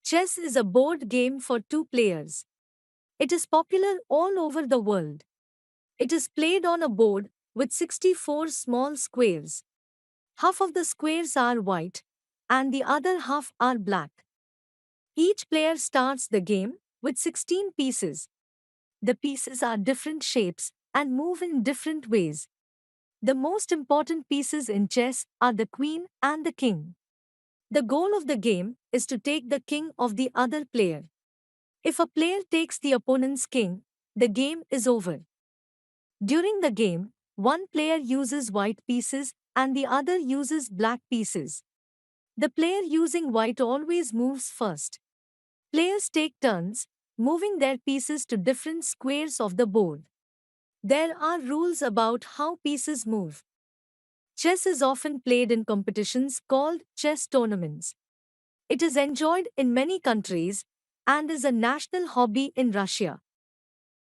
Chess is a board game for two players. It is popular all over the world. It is played on a board with 64 small squares. Half of the squares are white, and the other half are black. Each player starts the game with 16 pieces. The pieces are different shapes and move in different ways. The most important pieces in chess are the queen and the king. The goal of the game is to take the king of the other player. If a player takes the opponent's king, the game is over. During the game, one player uses white pieces and the other uses black pieces. The player using white always moves first. Players take turns, moving their pieces to different squares of the board. There are rules about how pieces move. Chess is often played in competitions called chess tournaments. It is enjoyed in many countries and is a national hobby in Russia.